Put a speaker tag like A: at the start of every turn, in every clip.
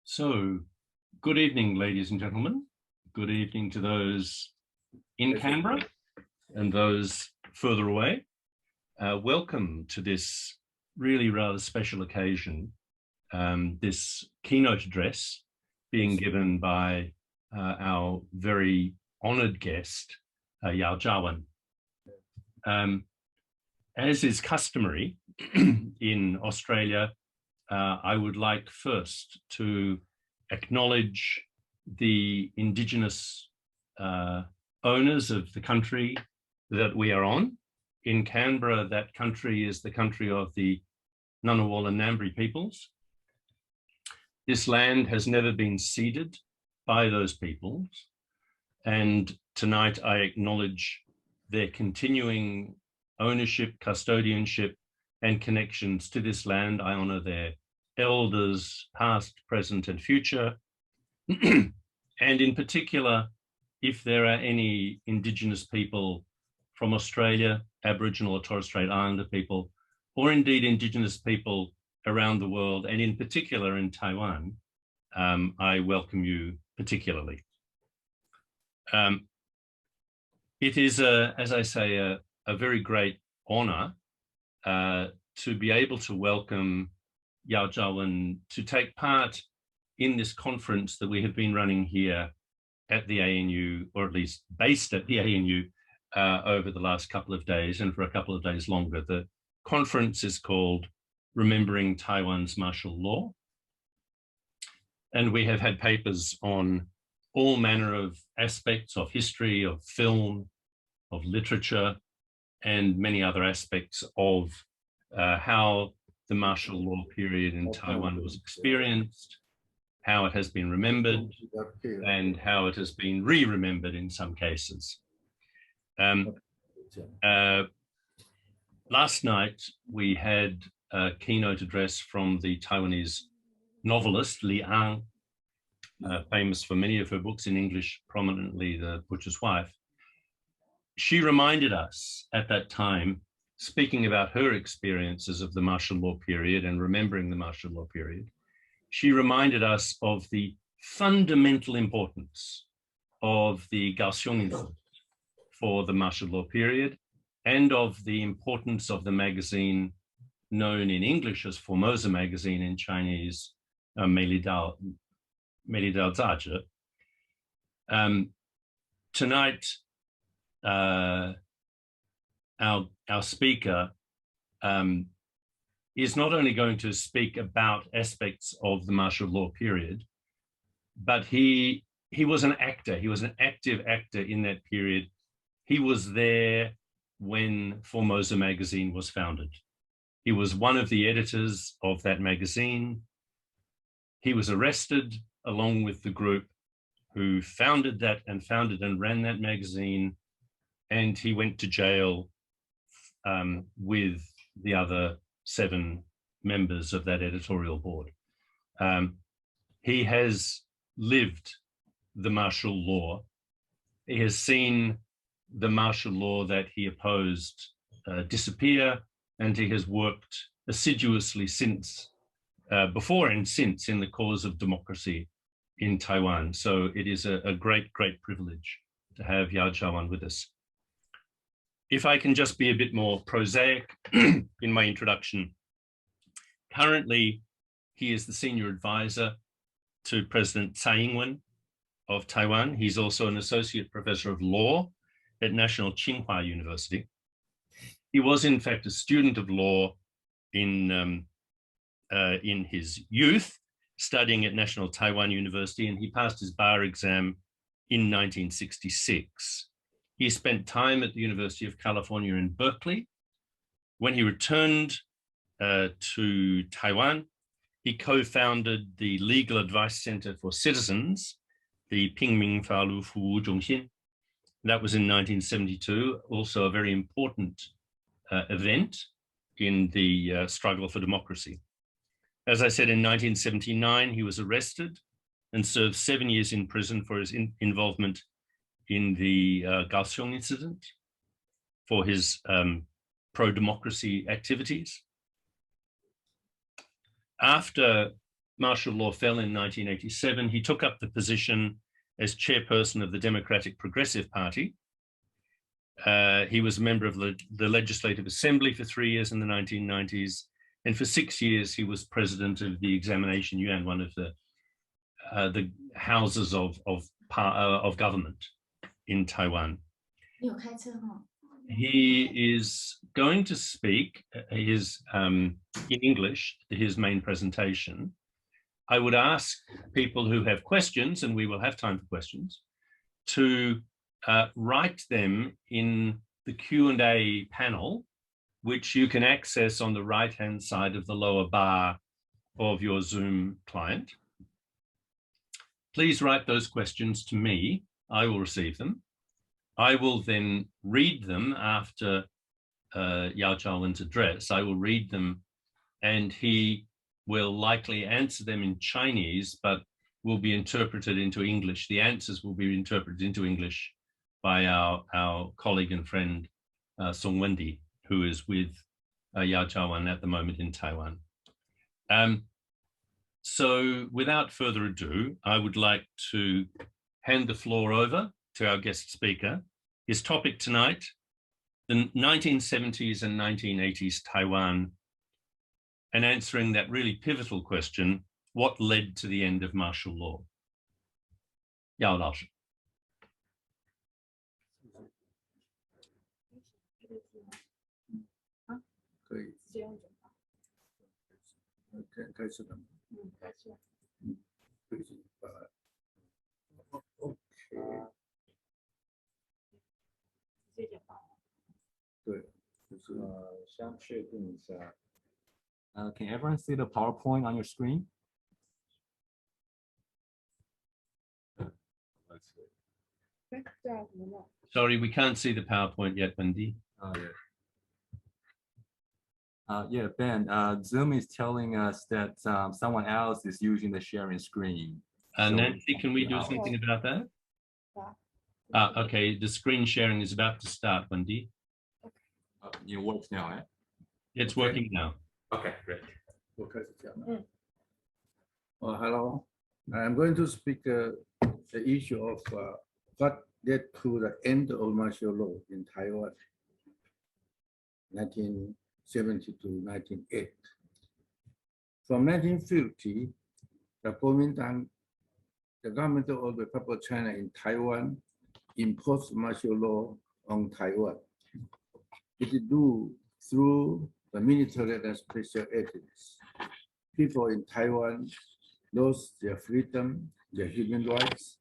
A: So, good evening, ladies and gentlemen. Good evening to those in Canberra and those further away. Welcome to this really rather special occasion, this keynote address being given by our very honoured guest, Yao Jiawen. As is customary in Australia, I would like first to acknowledge the Indigenous owners of the country that we are on. In Canberra, that country is the country of the Ngunnawal and Ngambri peoples. This land has never been ceded by those peoples, and tonight I acknowledge their continuing ownership, custodianship, and connections to this land. I honor their elders, past, present, and future. And in particular, if there are any Indigenous people from Australia, Aboriginal or Torres Strait Islander people, or indeed Indigenous people around the world, and in particular in Taiwan, I welcome you particularly. It is, as I say, a very great honor to be able to welcome Yao Jiawen to take part in this conference that we have been running here at the ANU, or at least based at the ANU, over the last couple of days and for a couple of days longer. The conference is called Remembering Taiwan's Martial Law. And we have had papers on all manner of aspects of history, of film, of literature, and many other aspects of how the martial law period in Taiwan was experienced, how it has been remembered, and how it has been re-remembered in some cases. Last night, we had a keynote address from the Taiwanese novelist Li An, famous for many of her books in English, prominently The Butcher's Wife. She reminded us at that time, speaking about her experiences of the martial law period and remembering the martial law period, she reminded us of the fundamental importance of the Kaohsiung incident for the martial law period, and of the importance of the magazine known in English as Formosa Magazine, in Chinese, Meilidao Zazhi. Tonight, our speaker is not only going to speak about aspects of the martial law period, but he was an actor. He was an active actor in that period. He was there when Formosa Magazine was founded. He was one of the editors of that magazine. He was arrested along with the group who founded and ran that magazine, and he went to jail with the other 7 members of that editorial board. He has lived the martial law. He has seen the martial law that he opposed disappear, and he has worked assiduously since, before and since, in the cause of democracy in Taiwan. So it is a great, great privilege to have Yao Jiawen with us. If I can just be a bit more prosaic in my introduction. Currently, he is the senior advisor to President Tsai Ing-wen of Taiwan. He's also an associate professor of law at National Tsinghua University. He was, in fact, a student of law in his youth, studying at National Taiwan University, and he passed his bar exam in 1966. He spent time at the University of California in Berkeley. When he returned to Taiwan, he co-founded the Legal Advice Center for Citizens, the Pingming Falu Fu Zhongxin. That was in 1972, also a very important event in the struggle for democracy. As I said, in 1979, he was arrested and served 7 years in prison for his involvement in the Kaohsiung incident, for his pro-democracy activities. After martial law fell in 1987, he took up the position as chairperson of the Democratic Progressive Party. He was a member of the Legislative Assembly for 3 years in the 1990s, and for 6 years he was president of the Examination Yuan, one of the houses of government in Taiwan. He is going to speak in English, his main presentation. I would ask people who have questions, and we will have time for questions, to write them in the Q&A panel, which you can access on the right-hand side of the lower bar of your Zoom client. Please write those questions to me. I will receive them. I will then read them after Yao Chaowen's address. I will read them, and he will likely answer them in Chinese, but will be interpreted into English. The answers will be interpreted into English by our colleague and friend, Song Wendi, who is with Yao Chaowen at the moment in Taiwan. So without further ado, I would like to hand the floor over to our guest speaker. His topic tonight, the 1970s and 1980s Taiwan, and answering that really pivotal question, what led to the end of martial law? Yao Lao.
B: Can everyone see the PowerPoint on your screen?
A: Sorry, we can't see the PowerPoint yet, Wendy.
B: Yeah, Ben, Zoom is telling us that someone else is using the sharing screen.
A: Nancy, can we do something about that? Okay, the screen sharing is about to start, Wendy.
B: It works now, eh?
A: It's working now.
B: Okay, great.
C: Hello, I'm going to speak the issue of what led to the end of martial law in Taiwan, 1970 to 1980. From 1950, the Kuomintang, the government of the Republic of China in Taiwan, imposed martial law on Taiwan. It is due through the military and special agents. People in Taiwan lost their freedom, their human rights,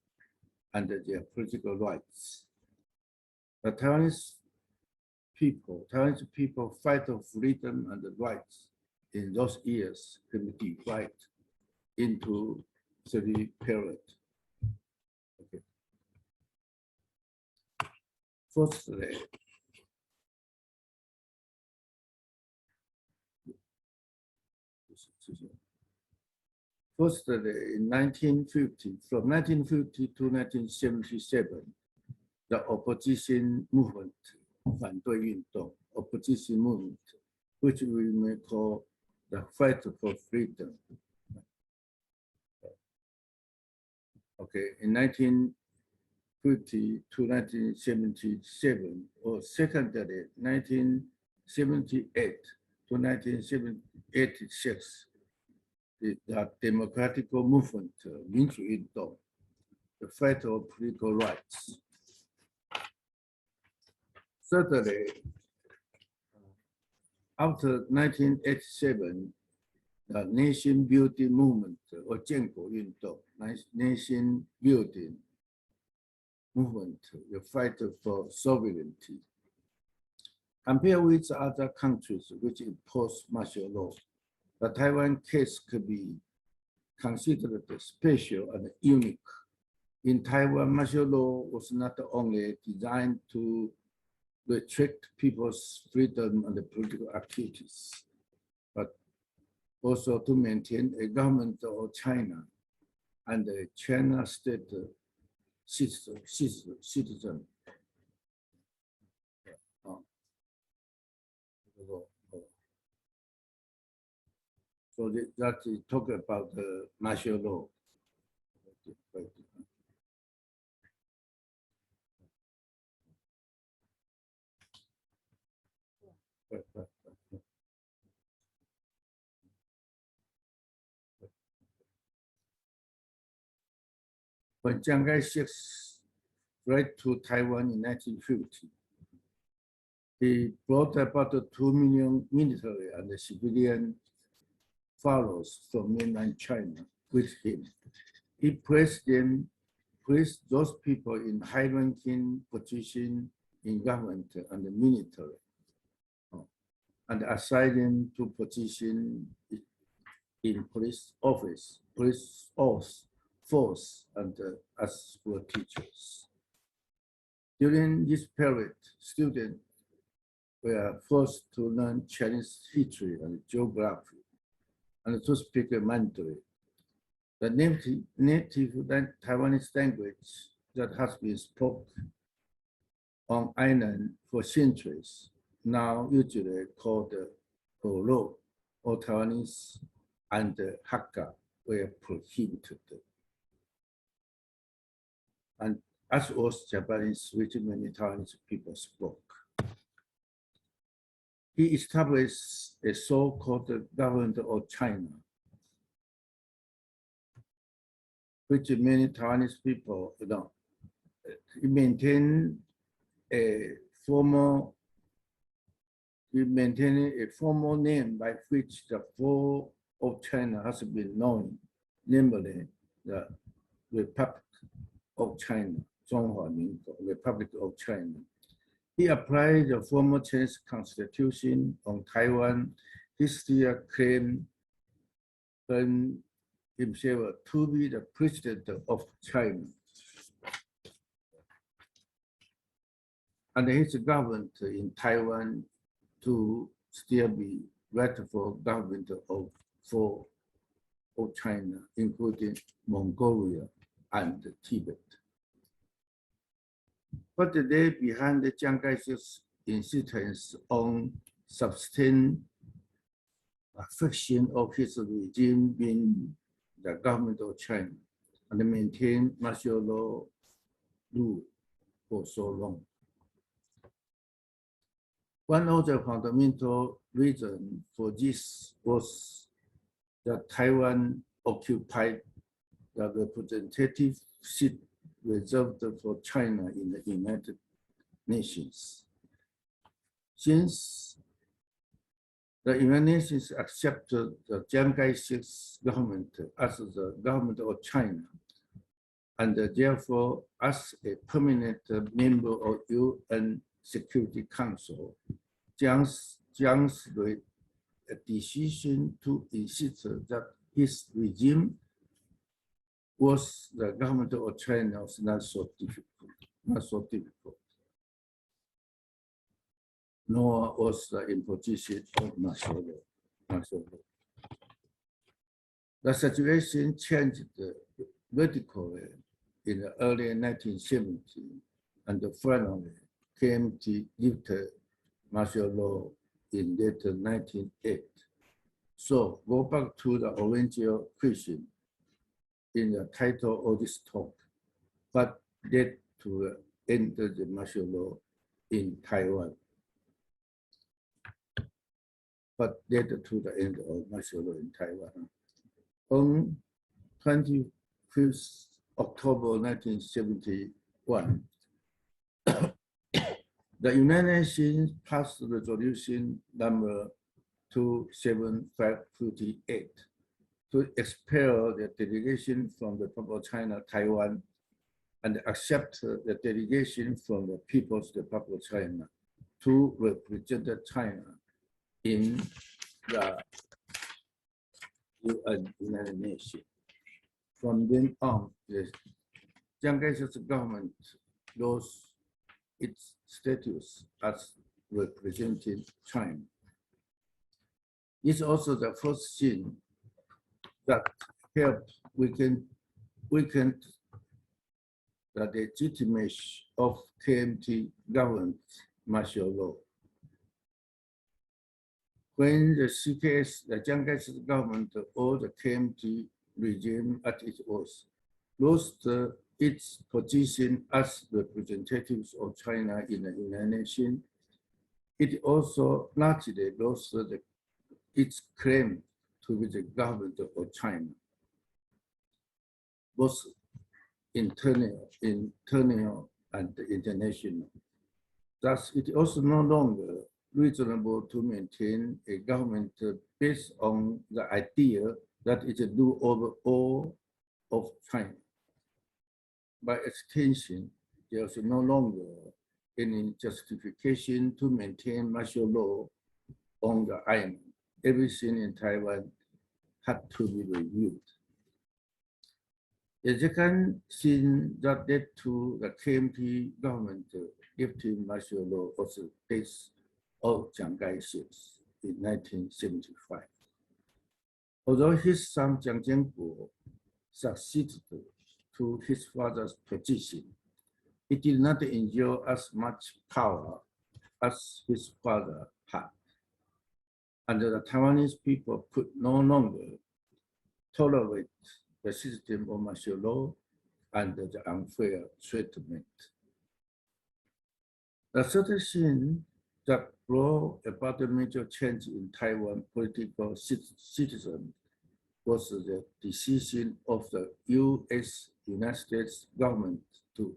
C: and their political rights. The Taiwanese people fight for freedom and rights in those years can be divided into 3 periods. Okay. Firstly, in 1950, from 1950 to 1977, the opposition movement, 反对运动, opposition movement, which we may call the fight for freedom. Okay, in 1950 to 1977, or secondly, 1978 to 1986, the democratic movement, 民主运动, the fight of political rights. Thirdly, after 1987, the nation building movement, or 建国运动, nation building movement, the fight for sovereignty. Compared with other countries which impose martial law, the Taiwan case could be considered special and unique. In Taiwan, martial law was not only designed to restrict people's freedom and political activities, but also to maintain a government of China and a China state citizen. So that is talk about the martial law. When Chiang Kai-shek fled to Taiwan in 1950, he brought about 2 million military and civilian followers from mainland China with him. He placed those people in high-ranking position in government and the military, and assigned them to position in police office, police force, and as school teachers. During this period, students were forced to learn Chinese history and geography, and to speak Mandarin, the native Taiwanese language that has been spoken on island for centuries, now usually called Holo or Taiwanese and Hakka, were prohibited. And as was Japanese, which many Taiwanese people spoke. He established a so-called government of China, which many Taiwanese people know. He maintained a formal name by which the whole of China has been known, namely the Republic of China, Zhonghua Minguo, Republic of China. He applied the former Chinese constitution on Taiwan. He still claimed himself to be the president of China. And his government in Taiwan to still be rightful government of China, including Mongolia and Tibet. But the day behind the Chiang Kai-shek's insistence on sustained affection of his regime being the government of China and maintain martial law rule for so long. One of the fundamental reasons for this was that Taiwan occupied the representative seat reserved for China in the United Nations. Since the United Nations accepted the Chiang Kai-shek's government as the government of China, and therefore as a permanent member of UN Security Council, Jiang's decision to insist that his regime was the government of China was not so difficult, nor was the imposition of martial law. The situation changed radically in the early 1970s, and finally came to lift martial law in late 1980. So go back to the original question in the title of this talk, but led to the end of the martial law in Taiwan. But led to the end of martial law in Taiwan. On 25th October 1971, the United Nations passed resolution number 27558 to expel the delegation from the Republic of China, Taiwan, and accept the delegation from the People's Republic of China to represent China in the United Nations. From then on, the Chiang Kai-shek's government lost its status as representing China. It's also the first thing that helped weaken the legitimacy of KMT government martial law. when the CKS, the Chiang Kai-shek government or the KMT regime at its worst, lost its position as representatives of China in the United Nations, it also largely lost its claim to be the government of China, both internal and international. Thus, it is also no longer reasonable to maintain a government based on the idea that it will do over all of China. By extension, there is no longer any justification to maintain martial law on the island. Everything in Taiwan had to be reviewed. The second thing that led to the KMT government lifting martial law was the case of Chiang Kai-shek in 1975. Although his son Chiang Ching-kuo succeeded to his father's position, he did not enjoy as much power as his father had. And the Taiwanese people could no longer tolerate the system of martial law and the unfair treatment. The third thing that brought about a major change in Taiwan political citizen was the decision of the United States government to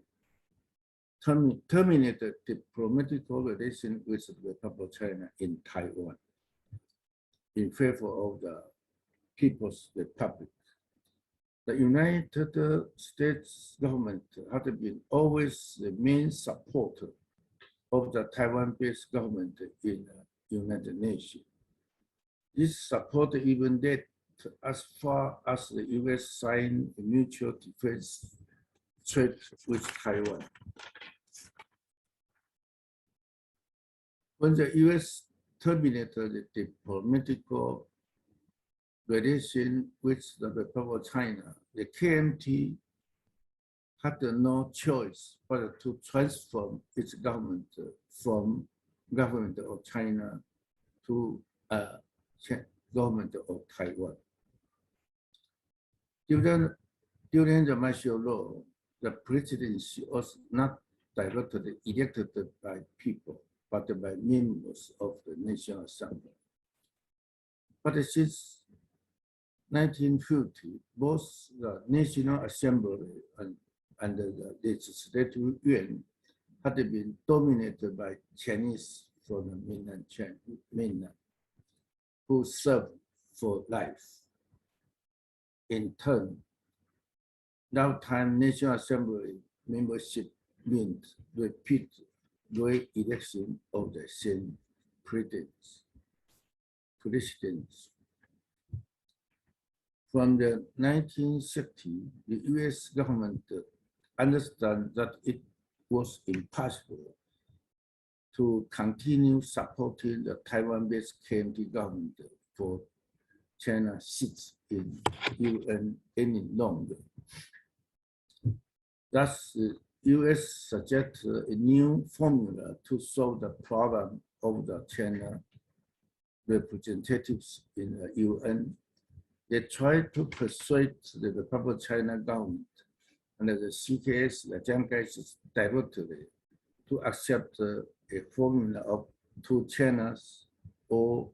C: terminate the diplomatic relation with the Republic of China in Taiwan in favor of the People's Republic. The United States government had been always the main supporter of the Taiwan-based government in the United Nations. This support even led as far as the US signed a mutual defense treaty with Taiwan. When the US terminated the diplomatic relation with the Republic of China, the KMT had no choice but to transform its government from government of China to government of Taiwan. During the martial law, the presidency was not directly elected by people, but by members of the National Assembly. But since 1950, both the National Assembly and the Legislative Yuan had been dominated by Chinese from the mainland, who served for life. In turn, now-time National Assembly membership meant repeat re-election of the same presidents. From the 1960s, the US government understood that it was impossible to continue supporting the Taiwan-based KMT government for China's seats in UN any longer. Thus, the US suggested a new formula to solve the problem of the China representatives in the UN. They tried to persuade the Republic of China government and the CKS, the Chiang Kai-shek, directly to accept a formula of 2 Chinas or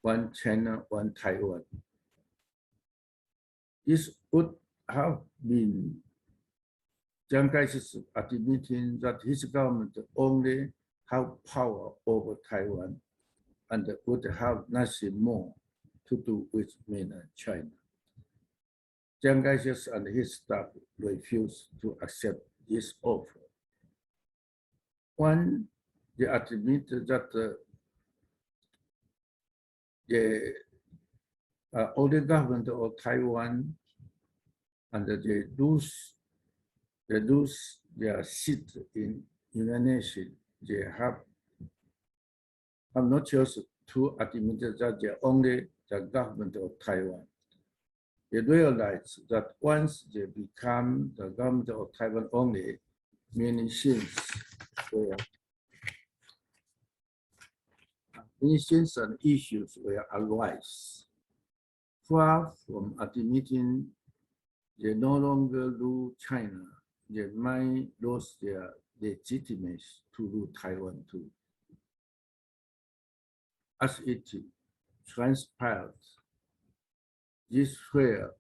C: 1 China, 1 Taiwan. This would have been Chiang Kai-shek admitting that his government only have power over Taiwan and would have nothing more to do with mainland China. Chiang Kai-shek and his staff refused to accept this offer. One, they admitted that the older government of Taiwan and they lose their seat in United Nations. They have no choice to admit that they are only the government of Taiwan. They realize that once they become the government of Taiwan only, many things nations and issues were arise. Far from admitting they no longer rule China, they might lose their legitimacy to rule Taiwan too. As it transpired, this fear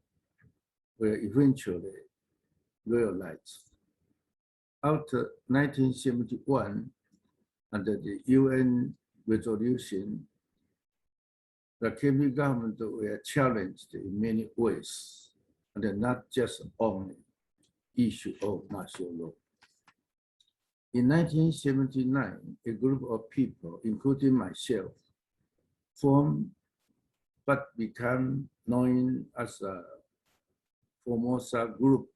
C: were eventually realized. After 1971, under the UN resolution, the KMT government were challenged in many ways, and not just on the issue of martial law. In 1979, a group of people, including myself, formed what became known as a Formosa group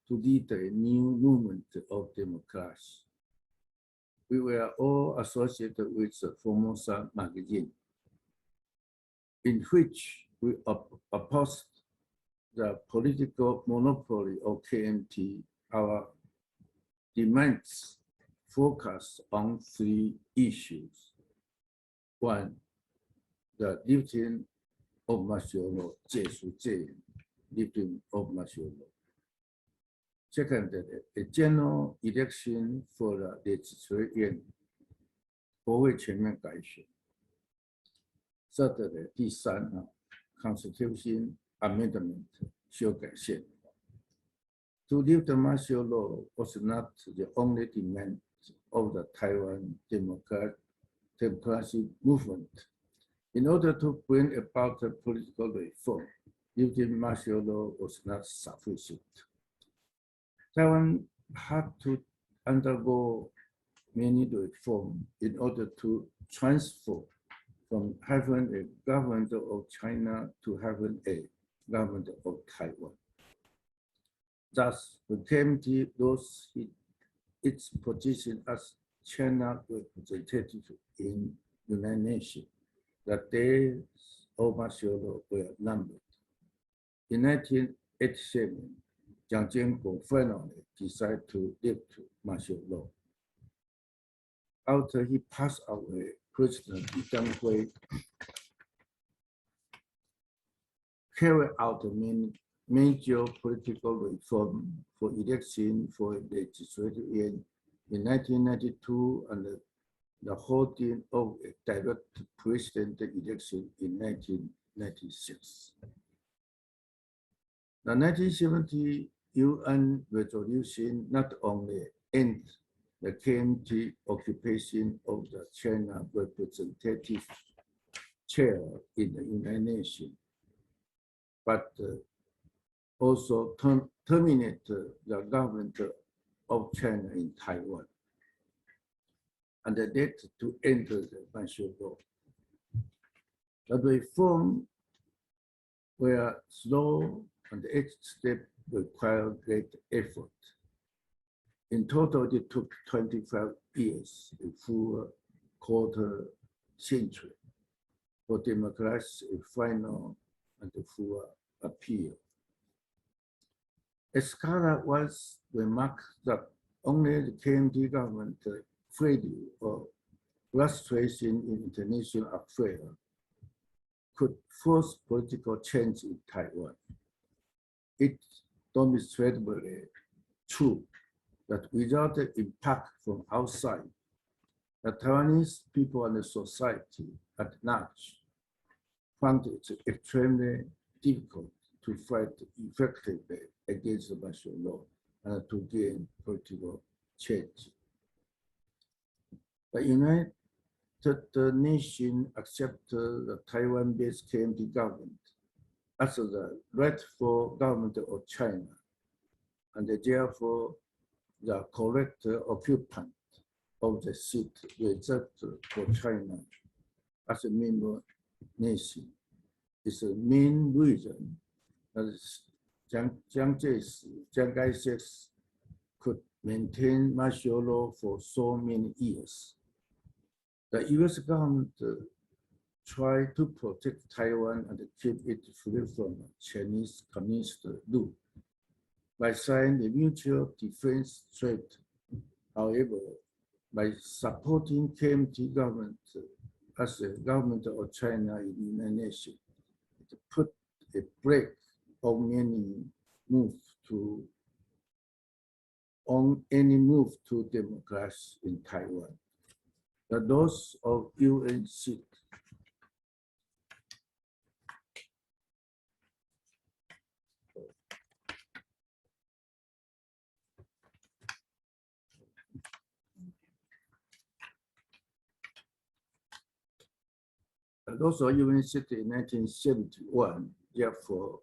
C: to lead a new movement of democracy. We were all associated with the Formosa magazine, in which we opposed the political monopoly of KMT. Our demands focused on three issues. One, the lifting of martial law, 戒除戒严, lifting of martial law. Second, a general election for the legislative院国会全面改选。Third, 第三 Constitution Amendment 修改宪法。To lift the martial law was not the only demand of the Taiwan democracy movement. In order to bring about a political reform, lifting martial law was not sufficient. Taiwan had to undergo many reforms in order to transfer from having a government of China to having a government of Taiwan. Thus, the KMT lost its position as China representative in the United Nations. The days of martial law were numbered. In 1987, Jiang Jianguo finally decided to lift martial law. After he passed away, President Li Denghui carried out many major political reform for election for legislative in 1992 and the holding of a direct president election in 1996. The 1970 UN resolution not only ended the KMT occupation of the China representative chair in the United Nations, but also terminated the government of China in Taiwan, and the date to enter the martial law. The reform were slow and each step required great effort. In total, it took 25 years, a full quarter century, for democracy a final and a full appeal. A scholar once remarked that only the KMT government failure or frustration in international affairs could force political change in Taiwan. It's demonstrably true that without the impact from outside, the Taiwanese people and the society at large found it extremely difficult to fight effectively against the martial law and to gain political change. The United Nations accepted the Taiwan-based KMT government as the rightful government of China, and therefore the correct occupant of the seat reserved for China as a member nation is the main reason that Chiang Kai-shek could maintain martial law for so many years. The US government tried to protect Taiwan and keep it free from Chinese communist rule by signing the Mutual Defense Treaty. However, by supporting KMT government as the government of China in the United Nations, it put a break on any move to democracy in Taiwan. Those of UN seat those of UN seat in 1971, therefore,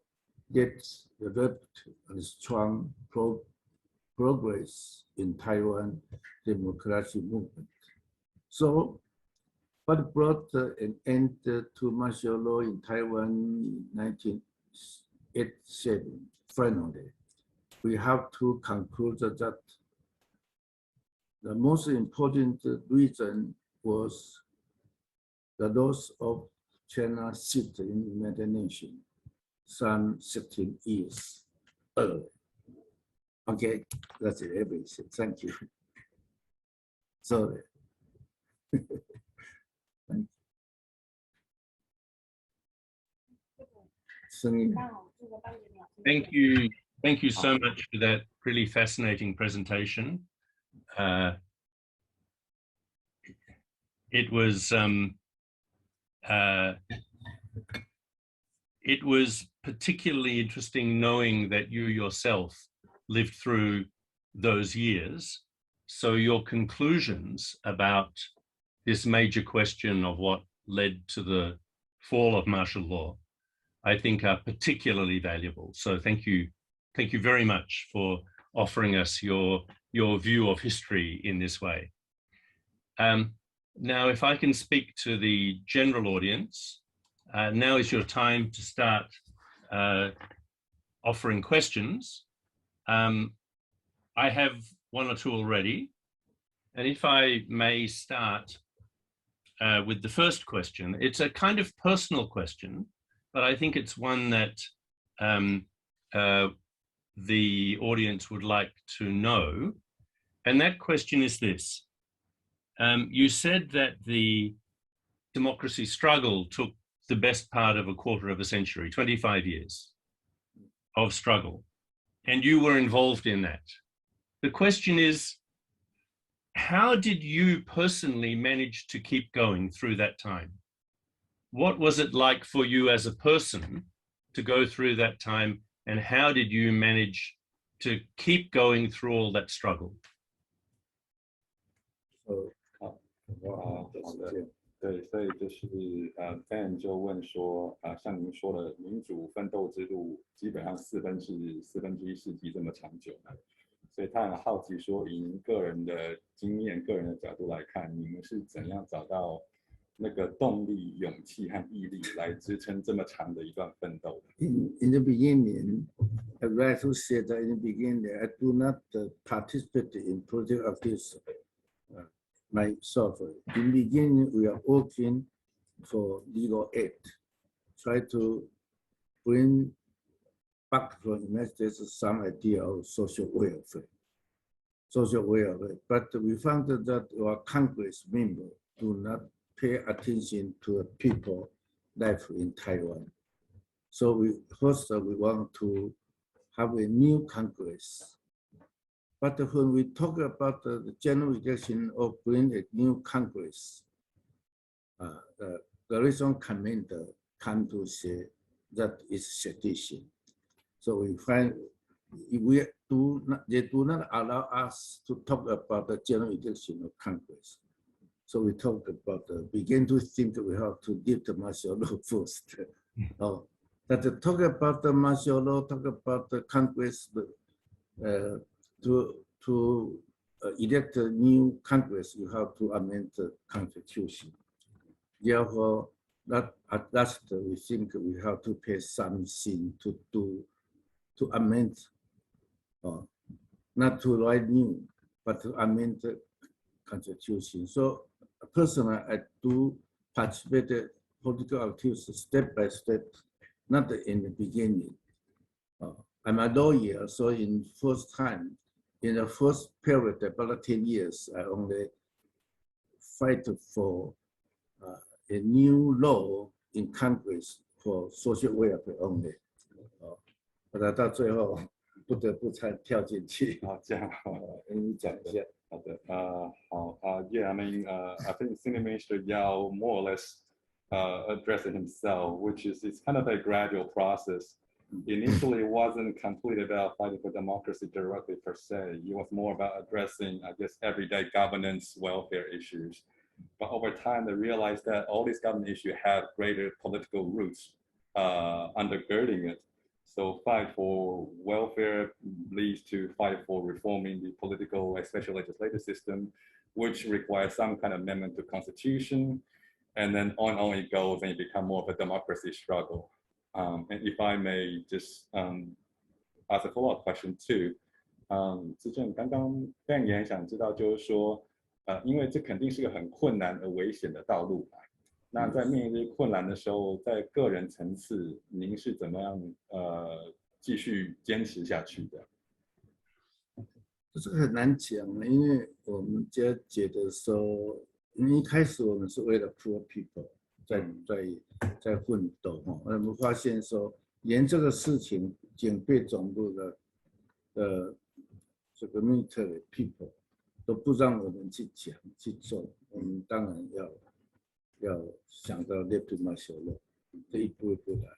C: yet developed a strong progress in Taiwan democracy movement. So, what brought an end to martial law in Taiwan in 1987? Finally, we have to conclude that the most important reason was the loss of China's seat in the United Nations some 16 years earlier. Okay, that's everything. Thank you. Sorry.
A: Thank you. Thank you so much for that really fascinating presentation. It was particularly interesting knowing that you yourself lived through those years. So your conclusions about this major question of what led to the fall of martial law, I think are particularly valuable. So thank you very much for offering us your view of history in this way. Now, if I can speak to the general audience, now is your time to start offering questions. I have one or two already. And if I may start with the first question, it's a kind of personal question, but I think it's one that the audience would like to know. And that question is this. You said that the democracy struggle took the best part of a quarter of a century, 25 years of struggle, and you were involved in that. The question is, how did you personally manage to keep going through that time? What was it like for you as a person to go through that time, and how did you manage to keep going through all that struggle?
B: So, 对，所以就是Ben 就问说，像您说的，民主奋斗之路基本上四分之一世纪这么长久呢，所以他很好奇说，以您个人的经验、个人的角度来看，你们是怎样找到那个动力、勇气和毅力来支撑这么长的一段奋斗的？
C: In the beginning, I'd like to say that in the beginning, I do not participate in political activism. Myself. In the beginning, we are working for legal aid, try to bring back from the United States some idea of social welfare. But we found that our Congress members do not pay attention to the people life in Taiwan. So we want to have a new Congress. But when we talk about the general election of bringing a new Congress, the Garrison commander come to say that is sedition. So we find they do not allow us to talk about the general election of Congress. So we talk about begin to think we have to give the martial law first. That talk about the martial law, talk about the Congress. To elect a new Congress, you have to amend the Constitution. Therefore, that at last we think we have to pay something to amend, not to write new, but to amend the Constitution. So personally, I do participate in political activities step by step, not in the beginning. I'm a lawyer, so in the first period, about 10 years, I only fight for a new law in Congress for social welfare only. 后来到最后不得不才跳进去。
B: 好，这样，
C: 你讲一下。
B: 好的，好，yeah, I mean, I think Senior Minister Yao more or less addressed it himself, which is it's kind of a gradual process. Initially, it wasn't completely about fighting for democracy directly per se. It was more about addressing, I guess, everyday governance, welfare issues. But over time, they realized that all these government issues have greater political roots undergirding it. So fight for welfare leads to fight for reforming the political, especially legislative system, which requires some kind of amendment to constitution. And then on it goes, and it becomes more of a democracy struggle. And if I may just ask a follow-up question too. 之前刚刚 Ben 也很想知道，就是说，因为这肯定是个很困难而危险的道路嘛。那在面对困难的时候，在个人层次，您是怎么样继续坚持下去的？
C: 这个很难讲，因为我们家觉得说，因为一开始我们是为了 poor people 在奋斗哈，我们发现说，连这个事情警备总部的这个 military people 都不让我们去讲去做，我们当然要想到 lift martial law， 这一步一步来。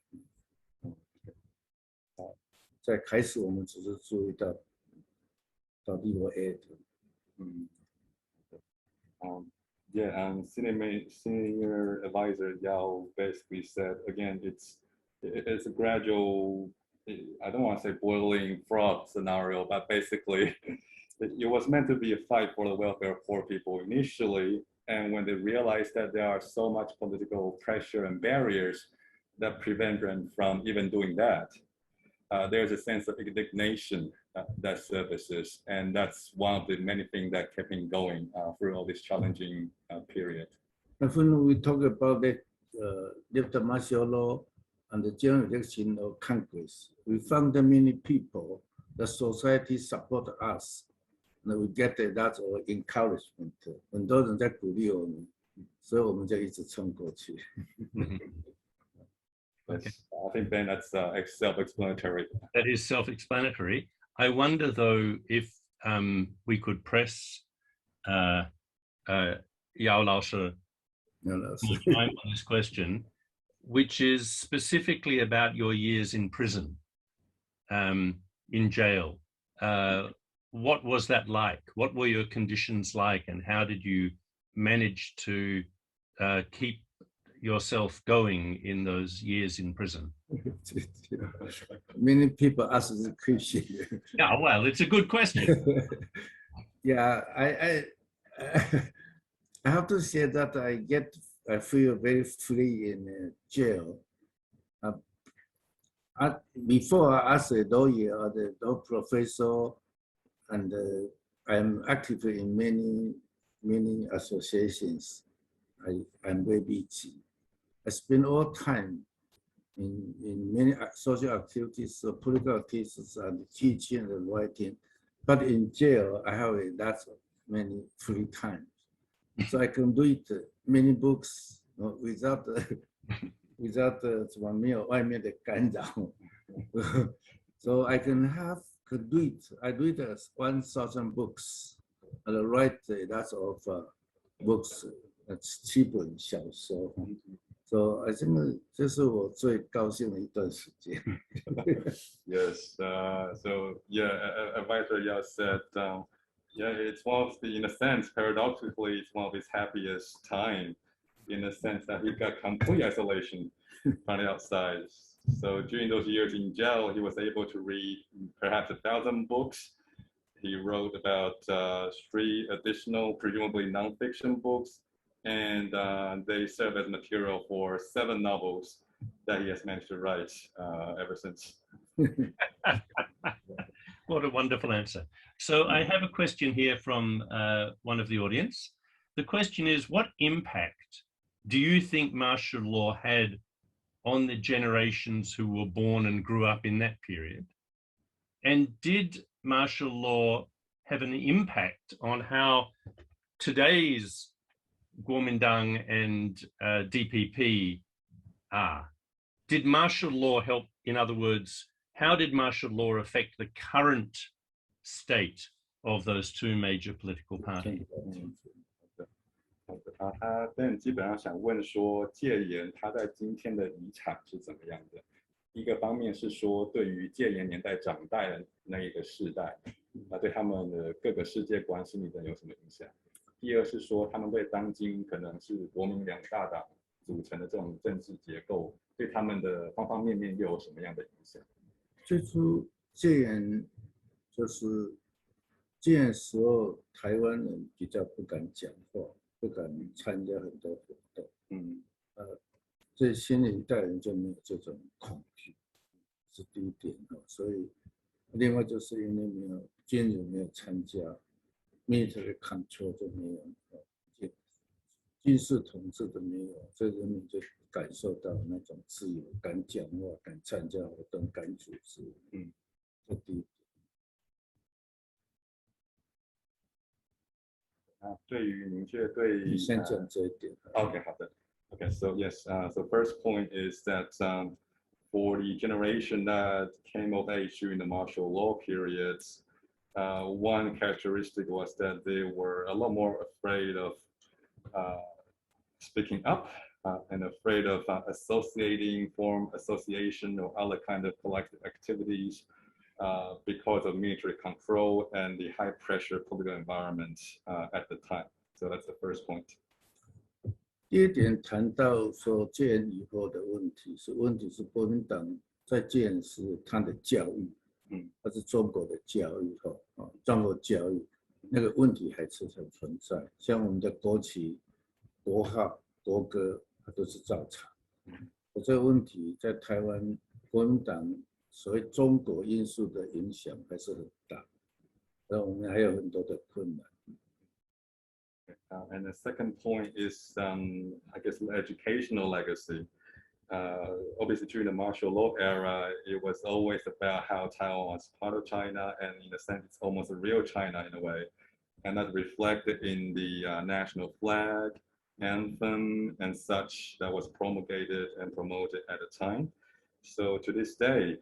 C: 在开始我们只是注意到底我 add。Yeah,
B: senior advisor Yao basically said again, it's a gradual, I don't want to say boiling frog scenario, but basically it was meant to be a fight for the welfare of poor people initially. And when they realized that there are so much political pressure and barriers that prevent them from even doing that, there's a sense of indignation that surfaces, and that's one of the many things that kept him going through all this challenging period.
C: And when we talk about the lift martial law and the general election of Congress, we found that many people, the society support us. And we get a lot of encouragement， 很多人在鼓励我们，所以我们就一直撑过去。
B: Yes, I think then that's self-explanatory.
A: That is self-explanatory. I wonder though if we could press Yao Laoshi more time on this question, which is specifically about your years in prison, in jail. What was that like? What were your conditions like, and how did you manage to keep yourself going in those years in prison?
C: Many people ask this question.
A: Yeah, well, it's a good question.
C: Yeah, I have to say that I feel very free in jail. Before as a lawyer or the law professor, and I'm active in many associations. I'm very busy. I spend all time in many social activities, political activities, and teaching and writing. But in jail, I have many free time, so I can read many books without 什么没有外面的干扰。So I I read 1,000 books, and I write lots of books. 7本小说。So I think 这是我最高兴的一段时间。
B: Yes, so yeah, Advisor Yao said, yeah, it's one of the, in a sense, paradoxically, it's one of his happiest time, in the sense that he got complete isolation from the outside. So during those years in jail, he was able to read perhaps 1,000 books. He wrote about 3 additional, presumably nonfiction books, and they serve as material for 7 novels that he has managed to write ever since.
A: What a wonderful answer. So I have a question here from one of the audience. The question is, what impact do you think martial law had on the generations who were born and grew up in that period? And did martial law have an impact on how today's Kuomintang and DPP are. Did martial law help? In other words, how did martial law affect the current state of those two major political parties?
B: 好的他但基本上想问说，戒严它在今天的遗产是怎么样的？一个方面是说，对于戒严年代长大的那一个世代，对他们的各个世界观、心理等有什么影响？第二是说，他们对当今可能是国民两大党组成的这种政治结构，对他们的方方面面又有什么样的影响？
C: 最初戒严就是戒严时候，台湾人比较不敢讲话，不敢参加很多活动，所以新的一代人就没有这种恐惧，是第一点所以另外就是因为没有军人没有参加 military control 就没有，军事统治都没有，所以人民就感受到那种自由，敢讲话，敢参加活动，敢组织，这第一点。
B: 对于您觉得对
C: 你先讲这一点。
B: OK， 好的。Okay, so yes, so first point is that for the generation that came of age during the martial law periods, one characteristic was that they were a lot more afraid of speaking up and afraid of form association or other kind of collective activities because of military control and the high pressure political environment at the time. So that's the first point.
C: 第一点谈到说戒严以后的问题是国民党在戒严时他的教育，它是中国的教育中国教育那个问题还是很存在，像我们的国旗、国号、国歌，它都是照唱。这个问题在台湾国民党所谓中国因素的影响还是很大，那我们还有很多的困难。
B: And the second point is, I guess, the educational legacy. Obviously, during the martial law era, it was always about how Taiwan was part of China, and in a sense, it's almost a real China in a way. And that reflected in the national flag, anthem, and such that was promulgated and promoted at the time. So to this day,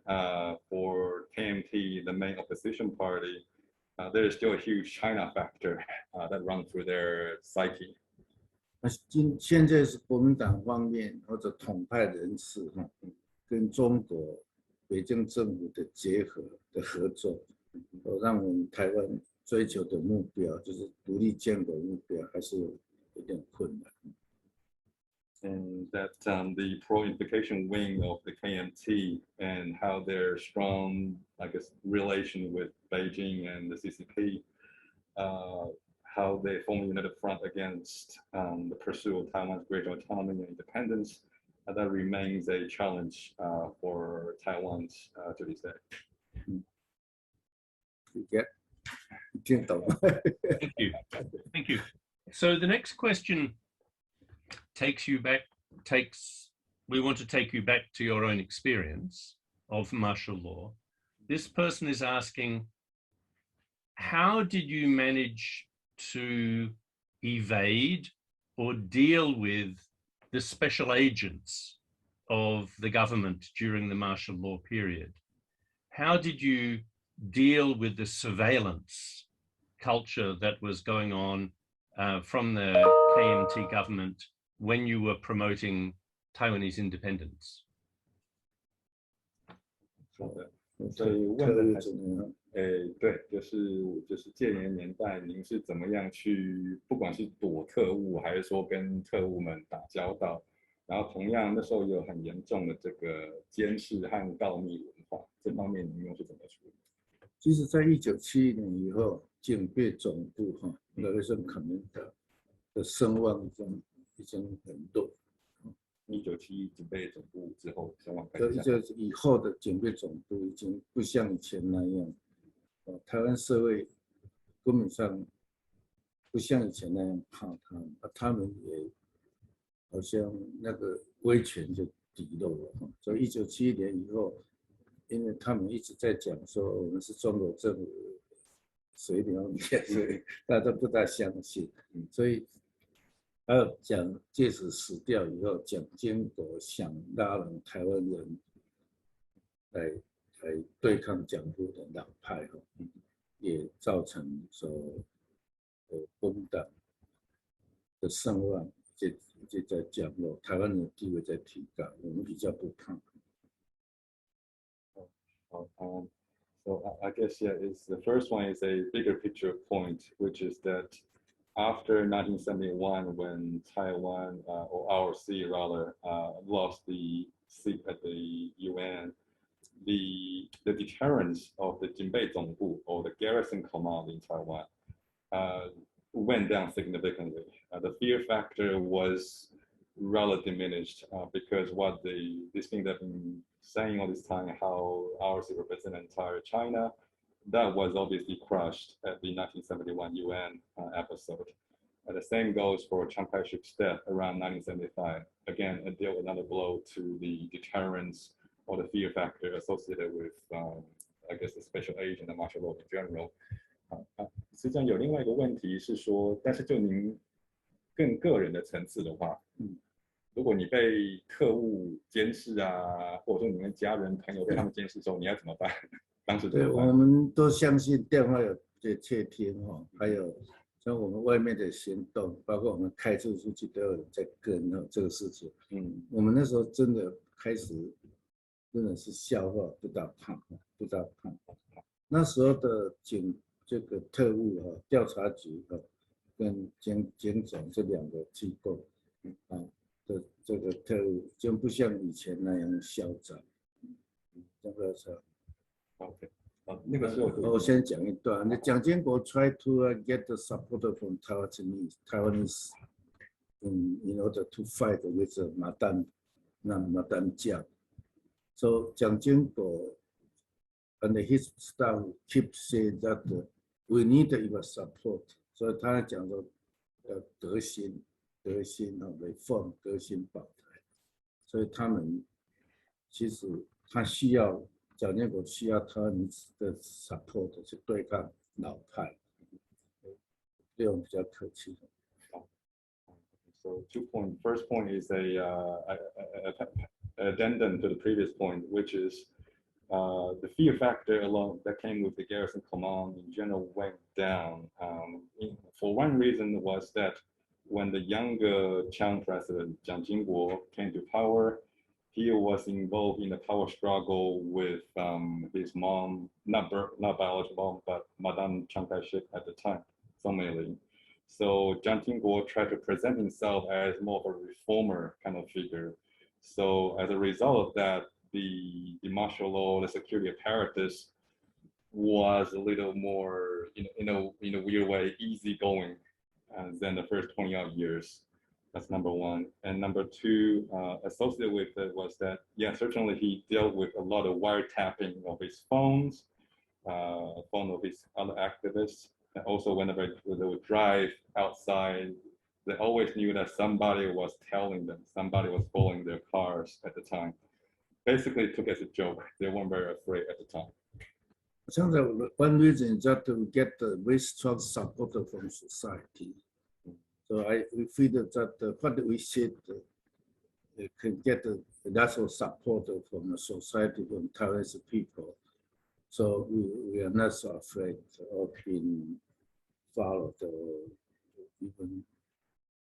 B: for KMT, the main opposition party, there is still a huge China factor that runs through their psyche.
C: 现在是国民党方面或者统派人士跟中国北京政府的结合的合作，让我们台湾追求的目标就是独立建国目标还是有点困难。
B: And that the pro-unification wing of the KMT and how their strong, I guess, relation with Beijing and the CCP, how they form a united front against the pursuit of Taiwan's greater autonomy and independence, that remains a challenge for Taiwan to this day.
C: Yeah.
A: Thank you. Thank you. So the next question we want to take you back to your own experience of martial law. This person is asking, how did you manage to evade or deal with the special agents of the government during the martial law period? How did you deal with the surveillance culture that was going on from the KMT government when you were promoting Taiwanese independence?
B: 好的，所以问的还是对，就是戒严年代，您是怎么样去，不管是躲特务，还是说跟特务们打交道，然后同样那时候有很严重的这个监视和告密文化，这方面您又是怎么处理？
C: 其实，在1971年以后，警备总部Liberation Command的声望已经很弱。
B: 1971警备总部之后，声望开始下降。
C: 以后的警备总部已经不像以前那样，台湾社会根本上不像以前那样怕他们，他们也好像那个威权就低落了。所以1971年以后，因为他们一直在讲说我们是中国政府水表面，所以大家都不大相信，所以还有蒋介石死掉以后，蒋经国想拉拢台湾人来对抗蒋夫的党派，也造成说国民党的声望就在降落，台湾人的地位在提高，我们比较不怕。
B: So I guess is the first one is a bigger picture point, which is that after 1971, when Taiwan or ROC rather lost the seat at the UN, the deterrence of the Jinbei Zongbu or the garrison command in Taiwan went down significantly. The fear factor was rather diminished because what these things have been saying all this time, how ROC represent entire China, that was obviously crushed at the 1971 UN episode. The same goes for Chiang Kai-shek's death around 1975. Again, it dealt another blow to the deterrence or the fear factor associated with, I guess, the special agent and martial law in general. 实际上有另外一个问题是说，但是就您更个人的层次的话，如果你被特务监视啊，或者说你跟家人朋友被他们监视之后，你要怎么办？当时
C: 对，我们都相信电话有窃听还有像我们外面的行动，包括我们开车出去都有人在跟这个事情。我们那时候真的开始真的是笑话，不大怕。那时候的这个特务调查局跟警总这两个机构的这个特务，就不像以前那样嚣张。这个是
B: OK。那个时候
C: 我先讲一段。蒋经国 try to get the support from Taiwanese in order to fight with Madame Jiang. So 蒋经国 and his staff keep saying that we need your support. 所以他讲说革新reform 革新保台。所以他们其实他需要。蒋经国需要他们的 support 去对抗老派，对我们比较客气。
B: So 2 points. First point is a addendum to the previous point, which is the fear factor alone that came with the garrison command in general went down. For one reason was that when the younger Chiang president Jiang Jingguo came to power, he was involved in a power struggle with his mom, not biological mom, but Madame Chiang Kai-shek at the time, Song Mei-ling. So Jiang Jingguo tried to present himself as more of a reformer kind of figure. So as a result of that, the martial law, the security apparatus was a little more, in a weird way, easygoing than the first 20-odd years. That's number one. And number two, associated with it was that, yeah, certainly he dealt with a lot of wiretapping of his phones, phone of his other activists. And also whenever they would drive outside, they always knew that somebody was telling them, somebody was following their cars at the time. Basically, it took as a joke. They weren't very afraid at the time.
C: One reason is that to get the very strong support from society. So we feel that what we said can get a lot of support from the society, from Taiwanese people. So we are not so afraid of being followed or even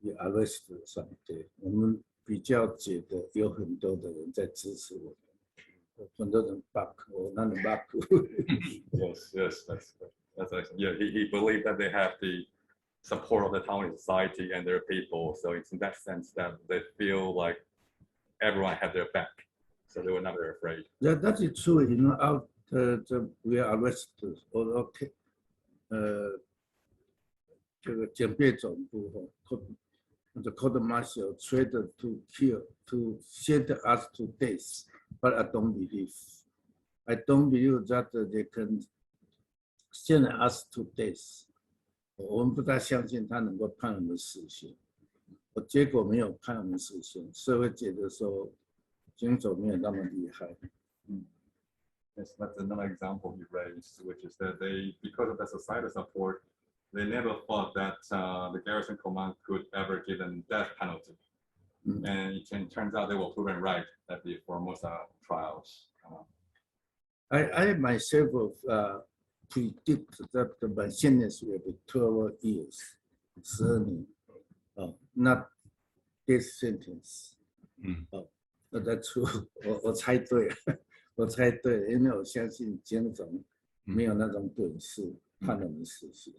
C: be arrested someday. 我们比较觉得有很多的人在支持我们，很多人 back 我，那人 back
B: Yes, that's excellent. Yeah, he believed that they have the support of the Taiwanese society and their people. So it's in that sense that they feel like everyone had their back. So they were not very afraid.
C: Yeah, that is true. After we are arrested, or这个警备总部the court martial tried to send us to death, but I don't believe. I don't believe that they can send us to death. 我们不太相信他能够判我们死刑，结果没有判我们死刑，社会觉得说警总没有那么厉害。
B: Yes, that's another example you raised, which is that they, because of the societal support, they never thought that the Garrison Command could ever give them death penalty. And it turns out they were proven right at the Formosa trials.
C: I myself predict that my sentence will be 12 years, 12年, not death sentence. that's true. 我猜对了，我猜对了，因为我相信警长没有那种本事判人死刑。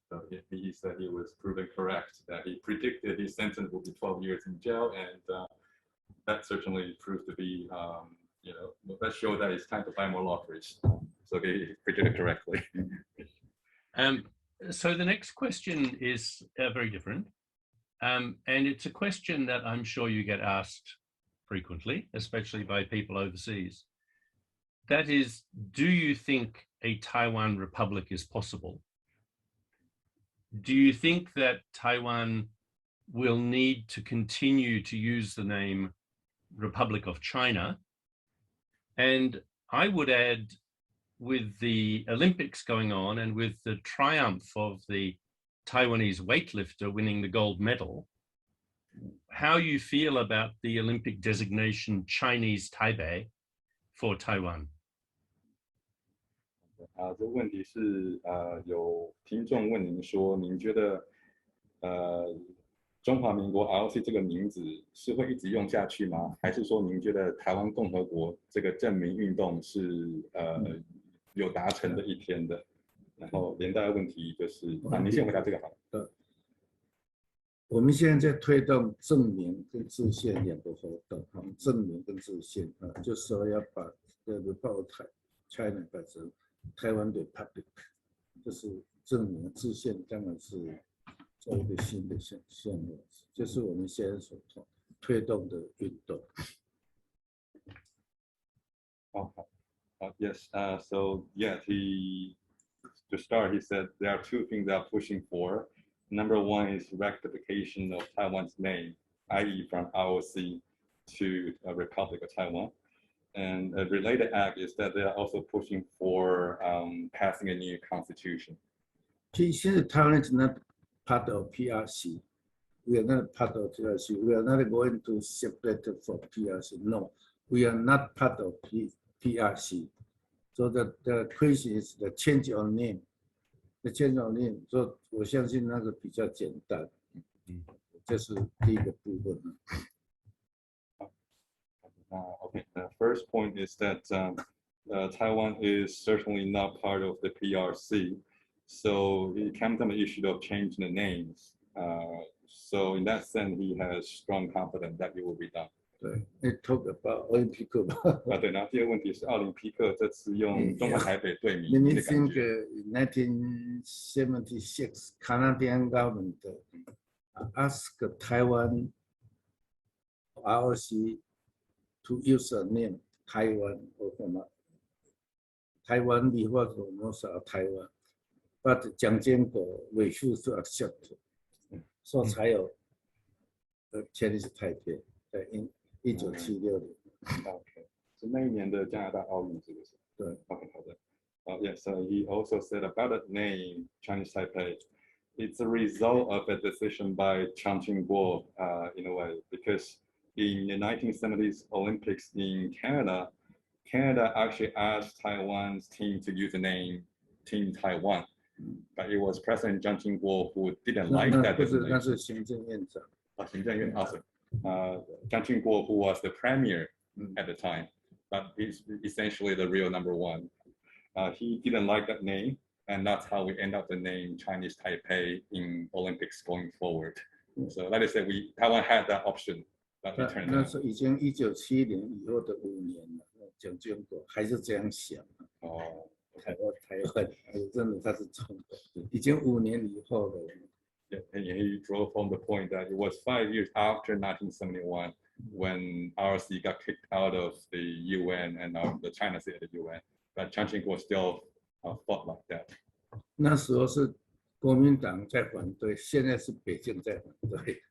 B: So he said he was proven correct, that he predicted his sentence would be 12 years in jail, and that certainly proved to be, that showed that it's time to buy more lotteries. So he predicted correctly.
A: So the next question is very different. And it's a question that I'm sure you get asked frequently, especially by people overseas. That is, do you think a Taiwan Republic is possible? Do you think that Taiwan will need to continue to use the name Republic of China? And I would add, with the Olympics going on and with the triumph of the Taiwanese weightlifter winning the gold medal, how you feel about the Olympic designation Chinese Taipei for Taiwan?
B: 这个问题是有听众问您说，您觉得中华民国 ROC 这个名字是会一直用下去吗？还是说您觉得台湾共和国这个证明运动是有达成的一天的？然后连带的问题就是，您先回答这个好了。
C: 我们现在在推动证明跟制宪两个活动，证明跟制宪就是说要把Republic China 改成台湾的 Republic， 就是证明制宪当然是做一个新的项目，就是我们现在所推动的运动。
B: Yes. So yeah, to start, he said there are two things they are pushing for. Number one is rectification of Taiwan's name, i.e. from ROC to Republic of Taiwan. And a related act is that they are also pushing for passing a new constitution.
C: Taiwan is not part of PRC. We are not part of PRC. We are not going to separate from PRC. No, we are not part of PRC. So the question is the change of name. The change of name. So 我相信那个比较简单。这是第一个部分。
B: Okay. The first point is that Taiwan is certainly not part of the PRC, so it came to an issue of changing the names. So in that sense, he has strong confidence that it will be done.
C: 对 ，It talk about 奥林匹克吧。
B: 对，然后第二个问题是奥林匹克这次用中华台北队名
C: Let
B: 的
C: me
B: 感
C: think.
B: 觉。
C: 1976, Canadian government asked Taiwan ROC to use the name Taiwan or Taiwan before Formosa Taiwan, but 蒋经国 refused to accept， 所以才有Chinese Taipei 在1976年。
B: OK， 是那一年的加拿大奥运，是不是？对 ，OK， 好的。Yes, so he also said about the name Chinese Taipei, it's a result of a decision by Chiang Ching-kuo in a way, because in the 1970s Olympics in Canada, Canada actually asked Taiwan's team to use the name Team Taiwan, but it was President Chiang Ching-kuo who didn't like that designation.
C: 那是行政院长。
B: 行政院awesome. Chiang Ching-kuo, who was the premier at the time, but he's essentially the real number one. He didn't like that name, and that's how we end up the name Chinese Taipei in Olympics going forward. So like I said, Taiwan had that option.
C: 那是已经1970年以后的5年了，蒋经国还是这样想。台湾真的他是冲的，已经5年以后了。
B: Yeah, and he drove home the point that it was 5 years after 1971 when ROC got kicked out of the UN and the China stayed at the UN, but Chiang Ching-kuo still fought like that.
C: 那时候是国民党在反对，现在是北京在反对。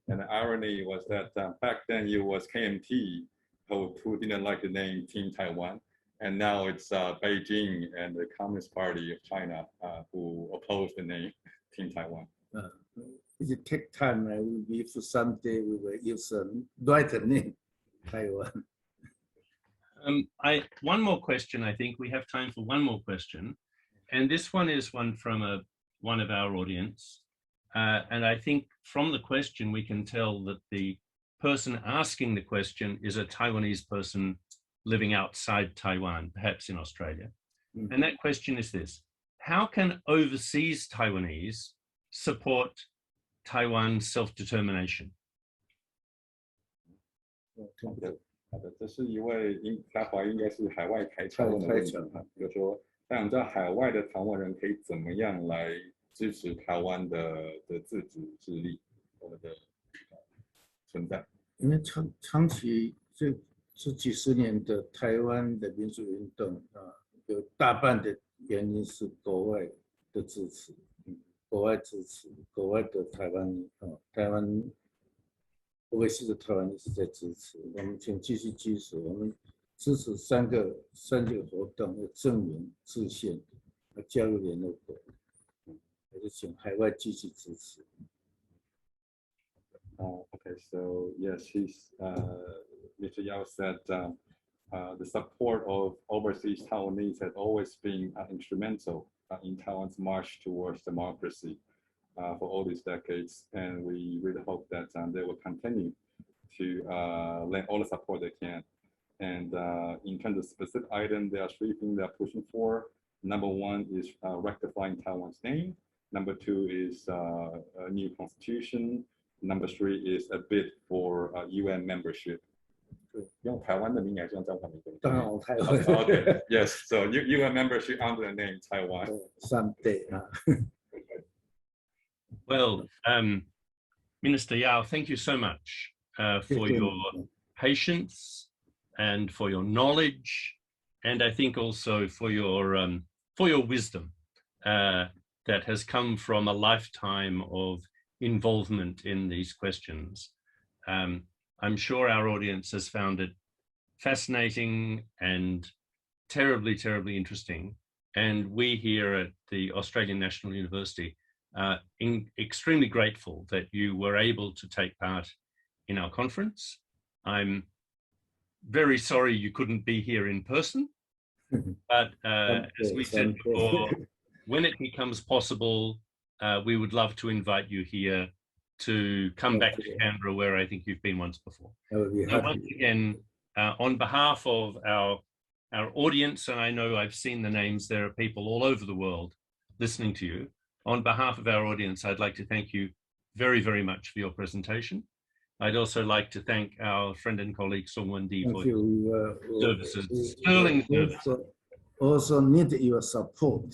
B: And the irony was that back then it was KMT who didn't like the name Team Taiwan, And now it's Beijing and the Communist Party of China who oppose the name Team Taiwan.
C: It take time. I will be for someday we will use a right name, Taiwan.
A: One more question. I think we have time for one more question, and this one is one from one of our audience, and I think from the question we can tell that the person asking the question is a Taiwanese person living outside Taiwan, perhaps in Australia.
C: Mm-hmm.
A: And that question is this: how can overseas Taiwanese support Taiwan's self-determination?
B: 好的，这是一位他怀疑应该是海外台侨的问题，就是说，想在海外的台湾人可以怎么样来支持台湾的自主自立，我们的存在？
C: 因为长期这几十年的台湾的民主运动有大半的原因是国外的支持，国外支持，国外的台湾overseas的台湾一直在支持，我们请继续支持，我们支持三个活动，要证明制宪，要加入联合国，还是请海外继续支持。
B: Okay, so yes, Mr. Yao said the support of overseas Taiwanese has always been instrumental in Taiwan's march towards democracy for all these decades, and we really hope that they will continue to lend all the support they can. And in terms of specific items, there are 3 things they are pushing for. Number 1 is rectifying Taiwan's name. Number 2 is a new constitution. Number 3 is a bid for UN membership. 用台湾的名还是用中华民国？
C: 当然台湾。
B: Okay, yes. So UN membership under the name Taiwan.
C: Someday.
A: Well, Minister Yao, thank you so much for your patience and for your knowledge, and I think also for your wisdom that has come from a lifetime of involvement in these questions. I'm sure our audience has found it fascinating and terribly, terribly interesting. And we here at the Australian National University are extremely grateful that you were able to take part in our conference. I'm very sorry you couldn't be here in person, but as we said before, when it becomes possible, we would love to invite you here to come back to Canberra, where I think you've been once before. So once again, on behalf of our audience, and I know I've seen the names, there are people all over the world listening to you. On behalf of our audience, I'd like to thank you very, very much for your presentation. I'd also like to thank our friend and colleague Song Wen-Di for your services, sterling service.
C: Also need your support.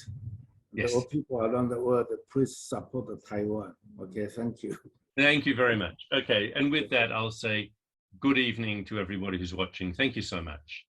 A: Yes.
C: All people around the world, please support Taiwan. Okay, thank you.
A: Thank you very much. Okay, and with that, I'll say good evening to everybody who's watching. Thank you so much.